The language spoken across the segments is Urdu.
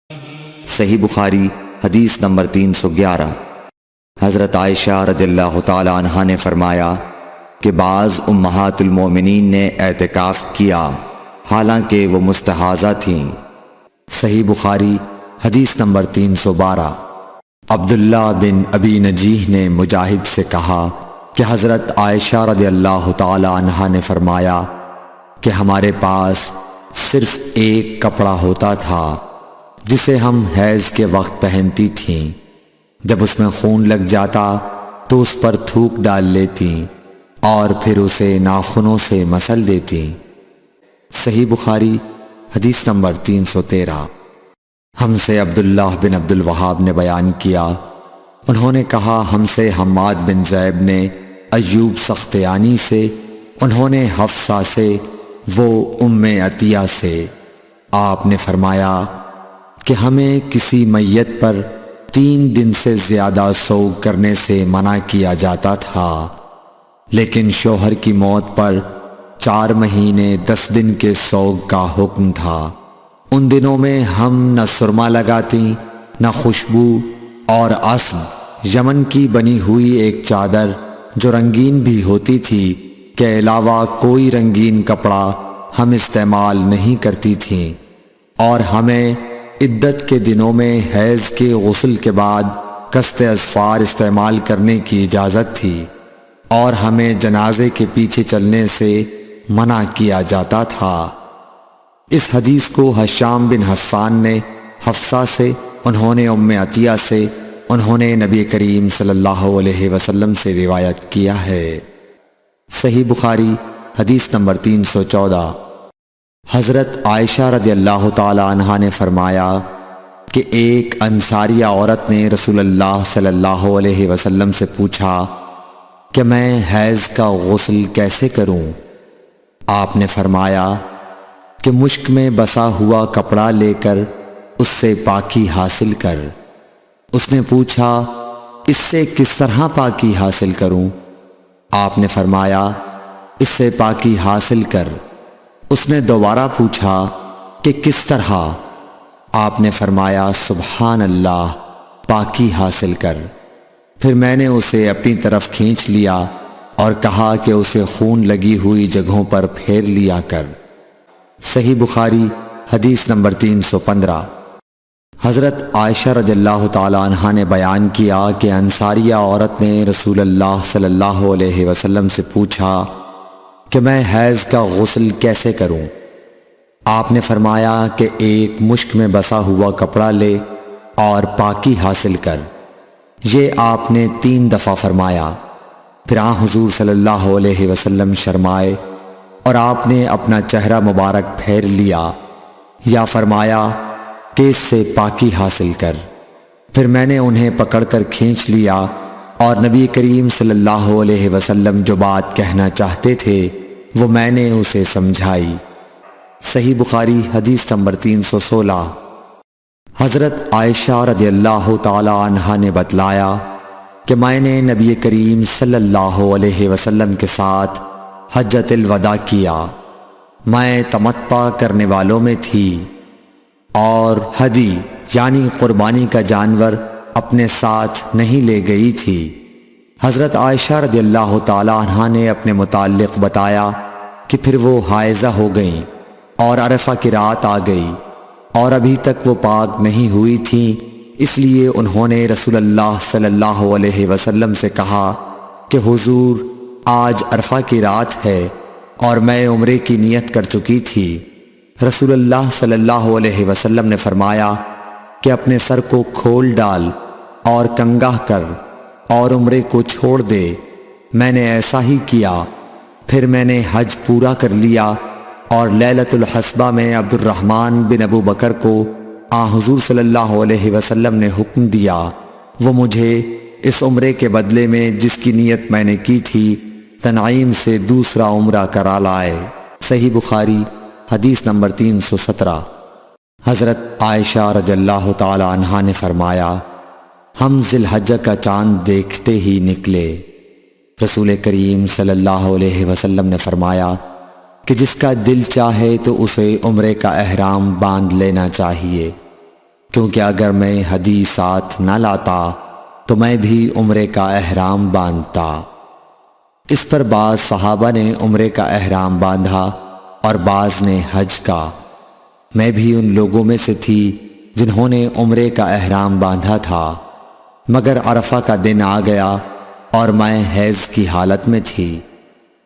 صحیح بخاری حدیث نمبر 311۔ حضرت عائشہ رضی اللہ تعالی عنہا نے فرمایا کہ بعض امہات المومنین نے اعتکاف کیا حالانکہ وہ مستحاضہ تھیں۔ صحیح بخاری حدیث نمبر 312۔ عبداللہ بن ابی نجیح نے مجاہد سے کہا کہ حضرت عائشہ رضی اللہ تعالی عنہا نے فرمایا کہ ہمارے پاس صرف ایک کپڑا ہوتا تھا جسے ہم حیض کے وقت پہنتی تھیں، جب اس میں خون لگ جاتا تو اس پر تھوک ڈال لیتی اور پھر اسے ناخنوں سے مسل دیتی۔ صحیح بخاری حدیث نمبر 313۔ ہم سے عبداللہ بن عبد الوہاب نے بیان کیا، انہوں نے کہا ہم سے حماد بن زیب نے ایوب سختیانی سے، انہوں نے حفصہ سے، وہ ام عطیہ سے۔ آپ نے فرمایا کہ ہمیں کسی میت پر 3 دن سے زیادہ سوگ کرنے سے منع کیا جاتا تھا، لیکن شوہر کی موت پر 4 مہینے 10 دن کے سوگ کا حکم تھا۔ ان دنوں میں ہم نہ سرما لگاتی نہ خوشبو، اور عصب یمن کی بنی ہوئی ایک چادر جو رنگین بھی ہوتی تھی کے علاوہ کوئی رنگین کپڑا ہم استعمال نہیں کرتی تھیں، اور ہمیں عدت کے دنوں میں حیض کے غسل کے بعد کست اظفار استعمال کرنے کی اجازت تھی، اور ہمیں جنازے کے پیچھے چلنے سے منع کیا جاتا تھا۔ اس حدیث کو ہشام بن حسان نے حفصہ سے، انہوں نے ام عطیہ سے، انہوں نے نبی کریم صلی اللہ علیہ وسلم سے روایت کیا ہے۔ صحیح بخاری حدیث نمبر 314۔ حضرت عائشہ رضی اللہ تعالی عنہا نے فرمایا کہ ایک انصاریہ عورت نے رسول اللہ صلی اللہ علیہ وسلم سے پوچھا کہ میں حیض کا غسل کیسے کروں؟ آپ نے فرمایا کہ مشک میں بسا ہوا کپڑا لے کر اس سے پاکی حاصل کر۔ اس نے پوچھا اس سے کس طرح پاکی حاصل کروں؟ آپ نے فرمایا اس سے پاکی حاصل کر۔ اس نے دوبارہ پوچھا کہ کس طرح؟ آپ نے فرمایا سبحان اللہ، پاکی حاصل کر۔ پھر میں نے اسے اپنی طرف کھینچ لیا اور کہا کہ اسے خون لگی ہوئی جگہوں پر پھیر لیا کر۔ صحیح بخاری حدیث نمبر 315۔ حضرت عائشہ رضی اللہ تعالی عنہا نے بیان کیا کہ انصاریہ عورت نے رسول اللہ صلی اللہ علیہ وسلم سے پوچھا کہ میں حیض کا غسل کیسے کروں؟ آپ نے فرمایا کہ ایک مشک میں بسا ہوا کپڑا لے اور پاکی حاصل کر۔ یہ آپ نے 3 دفعہ فرمایا۔ پھر حضور صلی اللہ علیہ وسلم شرمائے اور آپ نے اپنا چہرہ مبارک پھیر لیا یا فرمایا کہ اس سے پاکی حاصل کر۔ پھر میں نے انہیں پکڑ کر کھینچ لیا اور نبی کریم صلی اللہ علیہ وسلم جو بات کہنا چاہتے تھے وہ میں نے اسے سمجھائی۔ صحیح بخاری حدیث نمبر 316۔ حضرت عائشہ رضی اللہ تعالی عنہا نے بتلایا کہ میں نے نبی کریم صلی اللہ علیہ وسلم کے ساتھ حجۃ الوداع کیا۔ میں تمتع کرنے والوں میں تھی اور ہدی یعنی قربانی کا جانور اپنے ساتھ نہیں لے گئی تھی۔ حضرت عائشہ رضی اللہ تعالی عنہا نے اپنے متعلق بتایا کہ پھر وہ حائضہ ہو گئیں اور عرفہ کی رات آ گئی اور ابھی تک وہ پاک نہیں ہوئی تھیں، اس لیے انہوں نے رسول اللہ صلی اللہ علیہ وسلم سے کہا کہ حضور آج عرفہ کی رات ہے اور میں عمرے کی نیت کر چکی تھی۔ رسول اللہ صلی اللہ علیہ وسلم نے فرمایا کہ اپنے سر کو کھول ڈال اور کنگاہ کر اور عمرے کو چھوڑ دے۔ میں نے ایسا ہی کیا۔ پھر میں نے حج پورا کر لیا اور لیلۃ الحصبہ میں عبد الرحمن بن ابو بکر کو حضور صلی اللہ علیہ وسلم نے حکم دیا وہ مجھے اس عمرے کے بدلے میں جس کی نیت میں نے کی تھی تنعیم سے دوسرا عمرہ کرا لائے۔ صحیح بخاری حدیث نمبر 317۔ حضرت عائشہ رضی اللہ تعالی عنہا نے فرمایا ہم ذی الحجہ کا چاند دیکھتے ہی نکلے۔ رسول کریم صلی اللہ علیہ وسلم نے فرمایا کہ جس کا دل چاہے تو اسے عمرے کا احرام باندھ لینا چاہیے، کیونکہ اگر میں ہدی ساتھ نہ لاتا تو میں بھی عمرے کا احرام باندھتا۔ اس پر بعض صحابہ نے عمرے کا احرام باندھا اور بعض نے حج کا۔ میں بھی ان لوگوں میں سے تھی جنہوں نے عمرے کا احرام باندھا تھا، مگر عرفہ کا دن آ گیا اور میں حیض کی حالت میں تھی۔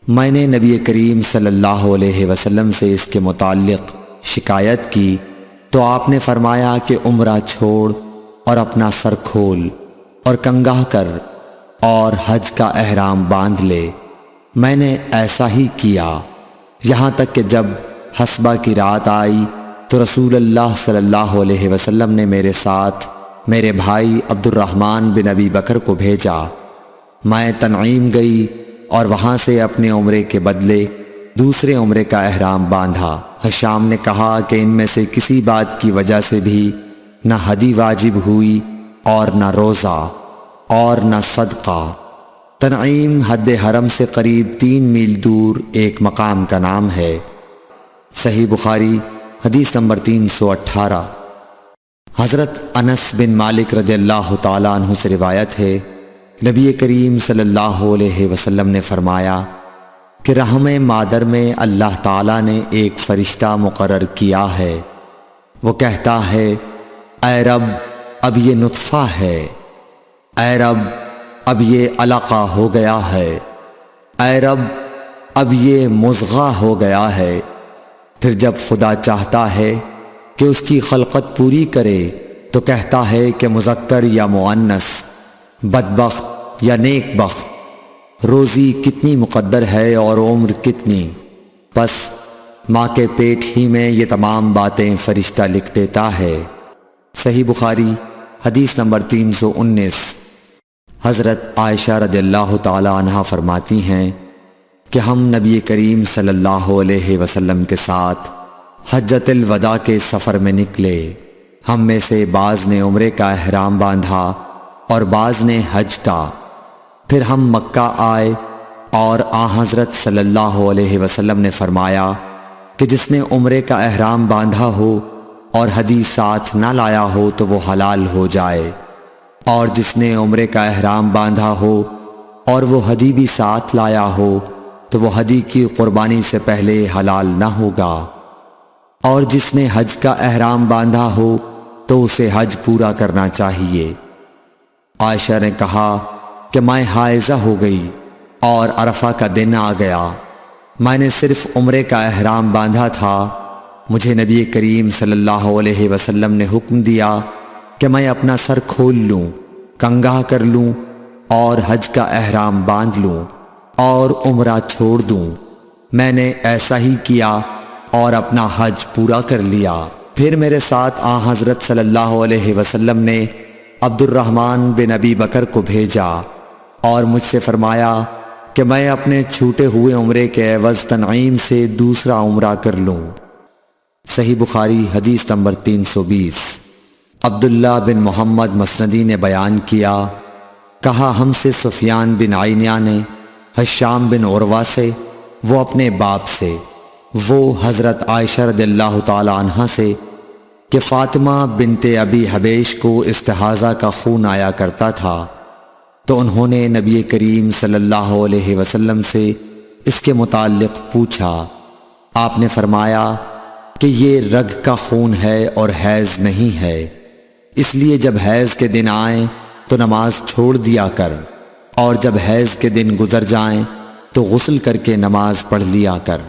میں نے نبی کریم صلی اللہ علیہ وسلم سے اس کے متعلق شکایت کی تو آپ نے فرمایا کہ عمرہ چھوڑ اور اپنا سر کھول اور کنگھا کر اور حج کا احرام باندھ لے۔ میں نے ایسا ہی کیا، یہاں تک کہ جب حسبہ کی رات آئی تو رسول اللہ صلی اللہ علیہ وسلم نے میرے ساتھ میرے بھائی عبد الرحمن بن ابی بکر کو بھیجا۔ میں تنعیم گئی اور وہاں سے اپنے عمرے کے بدلے دوسرے عمرے کا احرام باندھا۔ حشام نے کہا کہ ان میں سے کسی بات کی وجہ سے بھی نہ ہدی واجب ہوئی اور نہ روزہ اور نہ صدقہ۔ تنعیم حد حرم سے قریب 3 میل دور ایک مقام کا نام ہے۔ صحیح بخاری حدیث نمبر 318۔ حضرت انس بن مالک رضی اللہ تعالیٰ عنہ سے روایت ہے، نبی کریم صلی اللہ علیہ وسلم نے فرمایا کہ رحم مادر میں اللہ تعالیٰ نے ایک فرشتہ مقرر کیا ہے، وہ کہتا ہے اے رب اب یہ نطفہ ہے، اے رب اب یہ علقہ ہو گیا ہے، اے رب اب یہ مضغہ ہو گیا ہے۔ پھر جب خدا چاہتا ہے کہ اس کی خلقت پوری کرے تو کہتا ہے کہ مذکر یا مؤنث، بدبخت یا نیک بخت، روزی کتنی مقدر ہے اور عمر کتنی۔ پس ماں کے پیٹ ہی میں یہ تمام باتیں فرشتہ لکھ دیتا ہے۔ صحیح بخاری حدیث نمبر 319۔ حضرت عائشہ رضی اللہ تعالی عنہا فرماتی ہیں کہ ہم نبی کریم صلی اللہ علیہ وسلم کے ساتھ حجۃ الوداع کے سفر میں نکلے۔ ہم میں سے بعض نے عمرے کا احرام باندھا اور بعض نے حج کا۔ پھر ہم مکہ آئے اور حضرت صلی اللہ علیہ وسلم نے فرمایا کہ جس نے عمرے کا احرام باندھا ہو اور ہدی ساتھ نہ لایا ہو تو وہ حلال ہو جائے، اور جس نے عمرے کا احرام باندھا ہو اور وہ ہدی بھی ساتھ لایا ہو تو وہ ہدی کی قربانی سے پہلے حلال نہ ہوگا، اور جس نے حج کا احرام باندھا ہو تو اسے حج پورا کرنا چاہیے۔ عائشہ نے کہا کہ میں حائضہ ہو گئی اور عرفہ کا دن آ گیا، میں نے صرف عمرے کا احرام باندھا تھا، مجھے نبی کریم صلی اللہ علیہ وسلم نے حکم دیا کہ میں اپنا سر کھول لوں، کنگھا کر لوں اور حج کا احرام باندھ لوں اور عمرہ چھوڑ دوں۔ میں نے ایسا ہی کیا اور اپنا حج پورا کر لیا۔ پھر میرے ساتھ حضرت صلی اللہ علیہ وسلم نے عبد الرحمن بن ابی بکر کو بھیجا اور مجھ سے فرمایا کہ میں اپنے چھوٹے ہوئے عمرے کے عوض تنعیم سے دوسرا عمرہ کر لوں۔ صحیح بخاری حدیث نمبر 320۔ عبداللہ بن محمد مسندی نے بیان کیا، کہا ہم سے سفیان بن عینیہ نے حشام بن عروہ سے، وہ اپنے باپ سے، وہ حضرت عائشہ رضی اللہ تعالی عنہا سے کہ فاطمہ بنت ابی حبیش کو استحاضہ کا خون آیا کرتا تھا، تو انہوں نے نبی کریم صلی اللہ علیہ وسلم سے اس کے متعلق پوچھا۔ آپ نے فرمایا کہ یہ رگ کا خون ہے اور حیض نہیں ہے، اس لیے جب حیض کے دن آئیں تو نماز چھوڑ دیا کر، اور جب حیض کے دن گزر جائیں تو غسل کر کے نماز پڑھ لیا کر۔